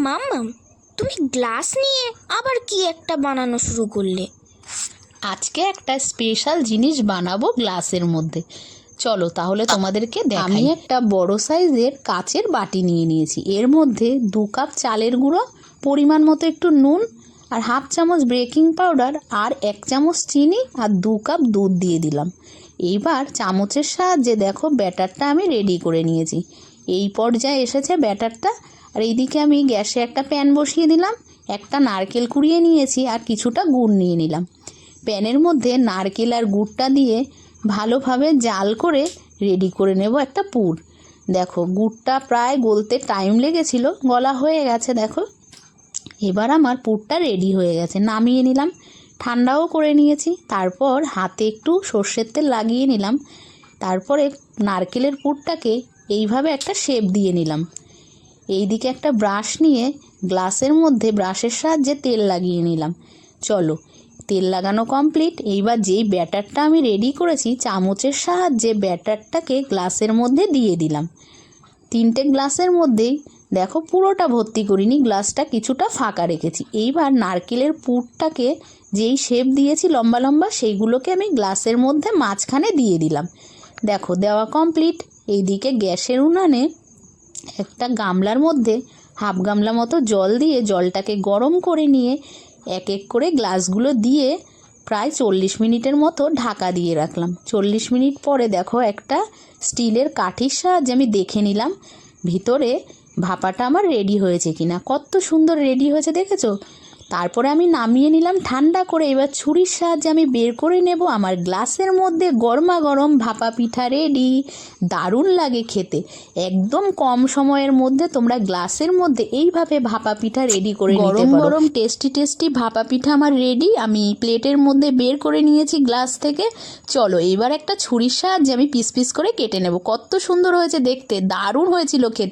মাম্মাম, তুমি গ্লাস নিয়ে আবার কি একটা বানানো শুরু করলে? আজকে একটা স্পেশাল জিনিস বানাবো গ্লাসের মধ্যে। চলো তাহলে তোমাদেরকে দেখাই। আমি একটা বড় সাইজের কাচের বাটি নিয়ে নিয়েছি। এর মধ্যে 2 কাপ চালের গুঁড়ো, পরিমাণ মতো একটু নুন, আর হাফ চামচ বেকিং পাউডার, আর 1 চামচ চিনি, আর 2 কাপ দুধ দিয়ে দিলাম। এইবার চামচের সাহায্যে দেখো ব্যাটারটা আমি রেডি করে নিয়েছি। এই পর্যায়ে এসেছে ব্যাটারটা। আর এইদিকে আমি গ্যাসে একটা প্যান বসিয়ে দিলাম। একটা নারকেল কুড়িয়ে নিয়েছি আর কিছুটা গুড় নিয়ে নিলাম। প্যানের মধ্যে নারকেল আর গুড়টা দিয়ে ভালোভাবে জাল করে রেডি করে নেব একটা পুর। দেখো গুড়টা প্রায় গলতে টাইম লেগেছিল, গলা হয়ে গেছে দেখো। এবার আমার পুরটা রেডি হয়ে গেছে, নামিয়ে নিলাম। ঠান্ডাও করে নিয়েছি। তারপর হাতে একটু সর্ষের তেল লাগিয়ে নিলাম। তারপরে নারকেলের পুরটাকে এইভাবে একটা শেপ দিয়ে নিলাম। এইদিকে একটা ব্রাশ নিয়ে গ্লাসের মধ্যে ব্রাশের সাহায্যে তেল লাগিয়ে নিলাম। চলো, তেল লাগানো কমপ্লিট। এইবার যেই ব্যাটারটা আমি রেডি করেছি চামচের সাহায্যে ব্যাটারটাকে গ্লাসের মধ্যে দিয়ে দিলাম। 3টে গ্লাসের মধ্যেই দেখো পুরোটা ভর্তি করিনি, গ্লাসটা কিছুটা ফাঁকা রেখেছি। এইবার নারকেলের পুরটাকে যেই শেপ দিয়েছি লম্বা লম্বা, সেইগুলোকে আমি গ্লাসের মধ্যে মাঝখানে দিয়ে দিলাম। দেখো দেওয়া কমপ্লিট। এইদিকে গ্যাসের উনানে একটা গামলার মধ্যে হাফ গামলা মতো জল দিয়ে জলটাকে গরম করে নিয়ে এক এক করে গ্লাসগুলো দিয়ে প্রায় 40 মিনিটের মতো ঢাকা দিয়ে রাখলাম। 40 মিনিট পরে দেখো একটা স্টিলের কাঠির সাহায্যে আমি দেখে নিলাম ভিতরে ভাপাটা আমার রেডি হয়েছে কিনা। কত সুন্দর রেডি হয়েছে দেখেছো। তারপরে আমি নামিয়ে নিলাম ঠান্ডা করে। এবার ছুরির সাহায্যে আমি বের করে নেব আমার গ্লাসের মধ্যে গরমা গরম ভাপা পিঠা রেডি। দারুণ লাগে খেতে। একদম কম সময়ের মধ্যে তোমরা গ্লাসের মধ্যে এইভাবে ভাপা পিঠা রেডি করে নিতে পারো। গরম গরম টেস্টি টেস্টি ভাপা পিঠা আমার রেডি। আমি প্লেটের মধ্যে বের করে নিয়েছি গ্লাস থেকে। চলো এবার একটা ছুরির সাহায্যে আমি পিস পিস করে কেটে নেব। কত সুন্দর হয়েছে দেখতে, দারুণ হয়েছিল খেতে।